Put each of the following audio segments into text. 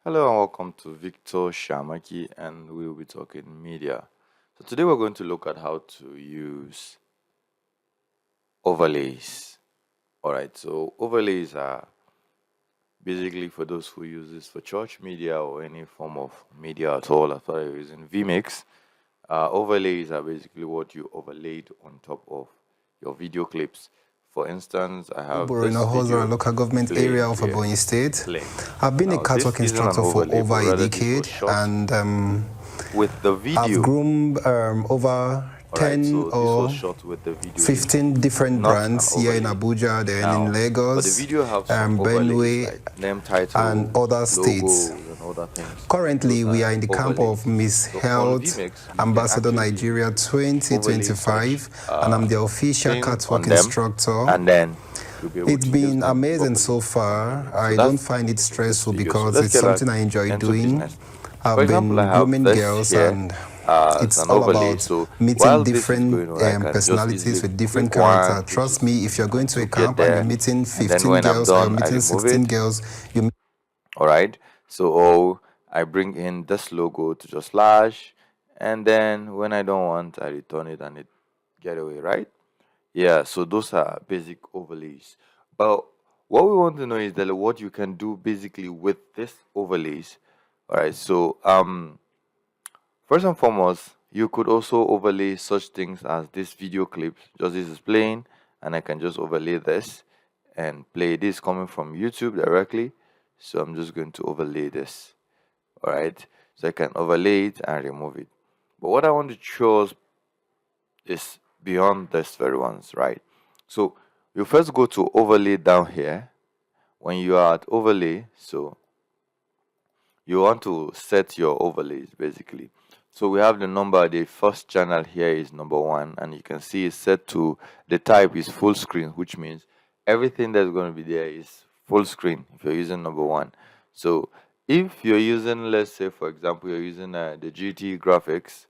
Hello and welcome to Victor Shamaki, and we will be talking media. So today we're going to look at how to use overlays. Alright, so overlays are basically for those who use this for church media or any form of media at all. That's why you're using vMix. Overlays are basically what you overlaid on top of your video clips. For instance, I have this Borino Hosera video local government area playing of here. Ebonyi State. Playing. I've been a Now, this catwalk isn't an instructor for overlay, but over a rather this was decade, shot and with the I've video. groomed over Alright, 10 so this was or shot with the video, 15 different not an brands here in overlay. Abuja, then in Now, but the Lagos, video have some overlays Benue, like name, title, and other states. logos, and other things. Currently, Those we are are in the camp overlays. of Miss So on Health vMix, you can Ambassador actually Nigeria overlay such 2025, and I'm the official thing catwalk on them, instructor. and then you'll be able It's to use been them amazing properly so far. on vMix. So I don't that's find the it purpose of this stressful video. So because let's it's get back something I enjoy into doing. business. For I've example, I been have grooming this girls, here and as it's an all overlay. about So meeting while this is different going on, I can just personalities easily with pick different character. one, which Trust is me, if you're going to a to get camp and you're there, meeting and then 15 when I'm girls or you're done, I meeting remove 16 it. girls, you All right. So I bring in this logo to just slash, and then when I don't want, I return it and it get away, right? Yeah. So those are basic overlays. But what we want to know is that what you can do basically with this overlays. All right. So first and foremost, you could also overlay such things as this video clip. Just this is playing, and I can just overlay this and play this coming from YouTube directly. So I'm just going to overlay this. All right. So I can overlay it and remove it. But what I want to show us is beyond this very ones, right? So you first go to overlay down here. When you are at overlay, so you want to set your overlays basically. So we have the number, the first channel here is number 1, and you can see it's set to the type is full screen, which means everything that's going to be there is full screen if you're using number 1. So if you're using, let's say for example, you're using the GT graphics,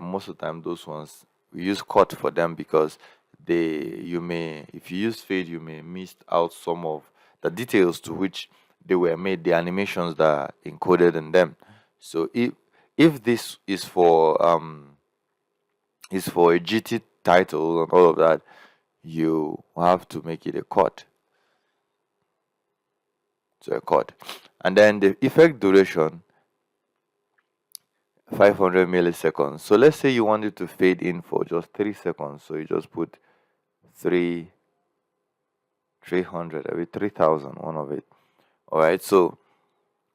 most of the time those ones we use cut for them because you may, if you use fade, you may miss out some of the details to which they were made, the animations that are encoded in them. So if this is for a GT title and all of that, you have to make it a cut. So a cut. And then the effect duration 500 milliseconds. So let's say you wanted to fade in for just 3 seconds. So you just put 300, every 3,000, one of it. All right. So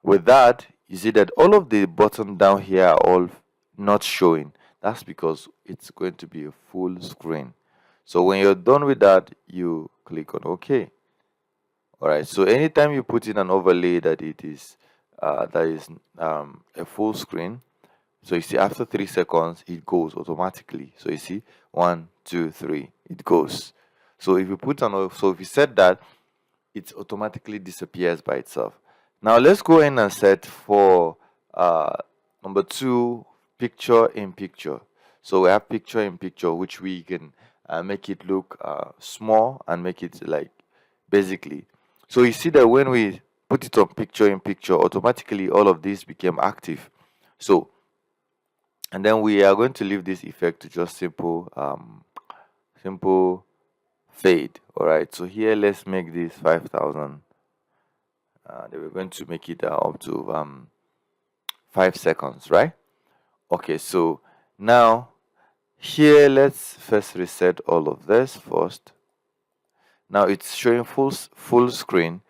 with that, you see that all of the buttons down here are all not showing. That's because it's going to be a full screen. So when you're done with that, you click on OK. All right. So anytime you put in an overlay that it is a full screen, so you see after 3 seconds it goes automatically. So you see 1, 2, 3, it goes. So if you if you set that, it automatically disappears by itself. Now let's go in and set for number 2, picture in picture. So we have picture in picture, which we can make it look small and make it like basically. So you see that when we put it on picture in picture, automatically all of this became active. So, and then we are going to leave this effect to just simple fade. All right. So here, let's make this 5,000. Then we're going to make it up to 5 seconds, right? Okay. So now here, let's first reset all of this first. Now it's showing full screen.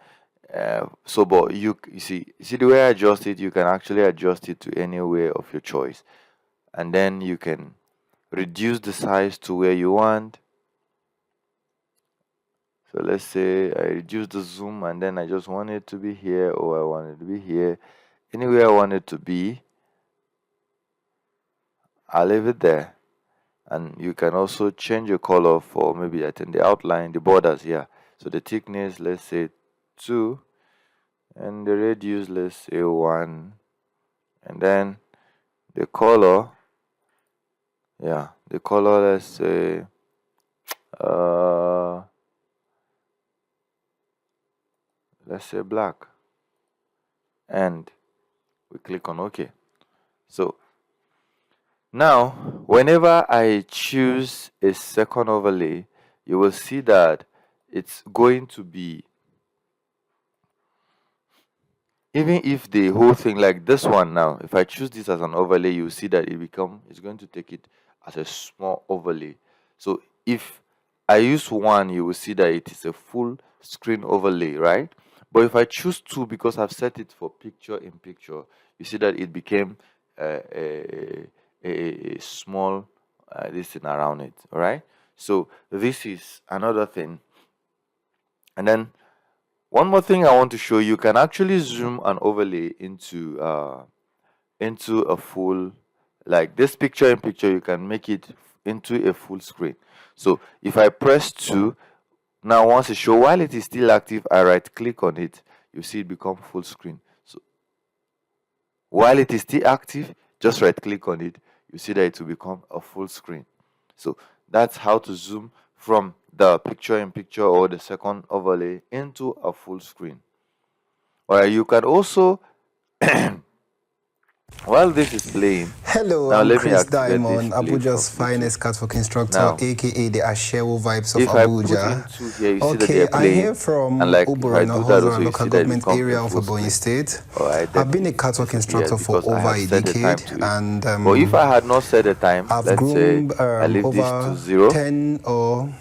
So, but you see the way I adjust it, you can actually adjust it to anywhere of your choice, and then you can reduce the size to where you want. So let's say I reduce the zoom and then I just want it to be here, or I want it to be here. Anywhere I want it to be, I'll leave it there. And you can also change your color for maybe I think the outline, the borders here. So the thickness, let's say 2, and the radius, let's say 1, and then the color, the color, let's say black. and we click on OK. So now whenever I choose a second overlay, you will see that it's going to be, even if the whole thing, like this one now, if I choose this as an overlay, you see that it's going to take it as a small overlay. So if I use one, you will see that it is a full screen overlay, right? But if I choose two, because I've set it for picture in picture, you see that it became a small this thing around it. All right, so this is another thing. And then one more thing I want to show you, can actually zoom an overlay into a full, like this picture in picture, you can make it into a full screen. So if I press 2, now once it show, while it is still active, I right click on it, you see it become full screen. So while it is still active, just right click on it, you see that it will become a full screen. So that's how to zoom from the picture in picture or the second overlay into a full screen. Or you can also while this is playing, Hello, now I'm let me Chris activate this Diamond, play from Abuja's finest YouTube. catwalk instructor, Now aka the Ashewo vibes of if I put Abuja. into here, you see that Okay, they're I playing, hail from and like if I Oborona do that Hozora also, you local see that it government becomes a area of full Ebonyi screen. State. Alright, I've then been a it catwalk disappears instructor for because I over have a set the time decade, to it. and But if I had not set the time, I've let's say groomed I leave this to over 0, 10 or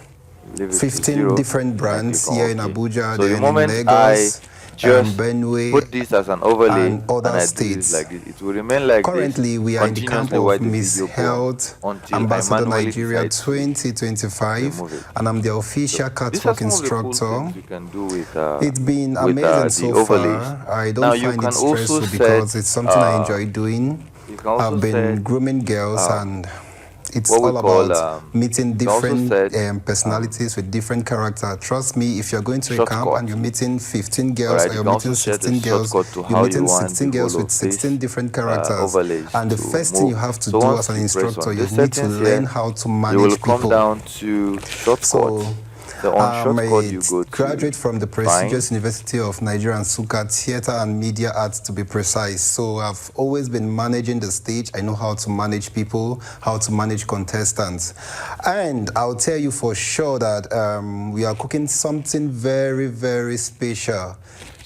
leave it to 15 0, different and I click brands on here in OK. Abuja, So the then in moment I Lagos, just Benue, put this as an overlay and and other I do this states. like this, it will remain like this Currently, we are in the camp continuously of while the Miss video go on Health until I Ambassador manually Nigeria decide to 2025, remove it. and I'm the So official these are catwalk some of the cool instructor. things you can do with It's been amazing the so overlays. far. I Now don't you find it can also stressful because it's something I enjoy doing. I've been set grooming girls, um, and it's what we all call about meeting you can also different set personalities with different character. Trust me, if you're going to a camp and shortcut. you're meeting 15 All girls right, or you you're can also meeting set a 16 girls, shortcut to you're how you meeting want the 16 girls whole with of this 16 different characters. overlays And the to first thing move. you have to So do as once an you press instructor, on you this need to settings learn here, how to you will manage come people. down to So shortcut. The on I'm shortcut a you go to graduate from the find. prestigious University of Nigeria and Nsukka, Theatre and Media Arts to be precise. So I've always been managing the stage. I know how to manage people, how to manage contestants. And I'll tell you for sure that we are cooking something very, very special.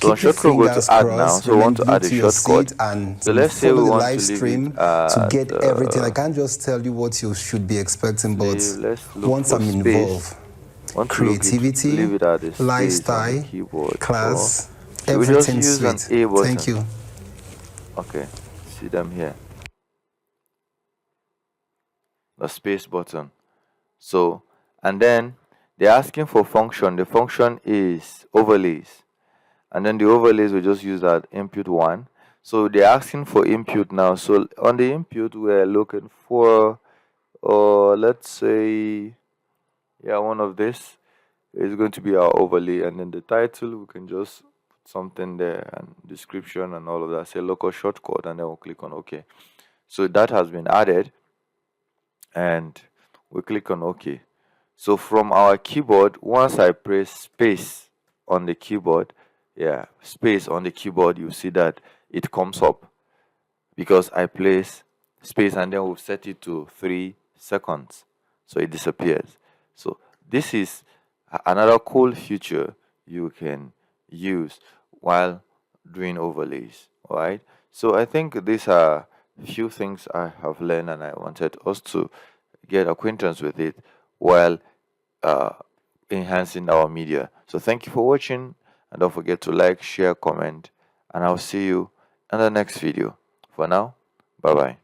So on Keep your shortcut, go to fingers add now. crossed, So we remain want to add glued a to your shortcut. seat, and So let's say follow we the want live to leave it stream to at get everything. I can't just tell you what you should be expecting, but let's look once for I'm space. involved, Want to creativity, leave it at the space on the lifestyle, keyboard, or class, should we just everything use an sweet. A Thank button? you. Okay, see them here, the space button. So, and then they're asking for function. The function is overlays, and then the overlays we just use that input one. So they're asking for input now. So on the input we're looking for, let's say, yeah, one of this is going to be our overlay, and then the title we can just put something there, and description and all of that, say local shortcut, and then we'll click on OK. So that has been added, and we click on OK. So from our keyboard, once I press space on the keyboard, yeah, space on the keyboard, you see that it comes up because I place space and then we've set it to 3 seconds, so it disappears. So this is another cool feature you can use while doing overlays. All right, so I think these are few things I have learned, and I wanted us to get acquaintance with it while uh, enhancing our media. So thank you for watching, and don't forget to like, share, comment, and I'll see you in the next video. For now, bye bye.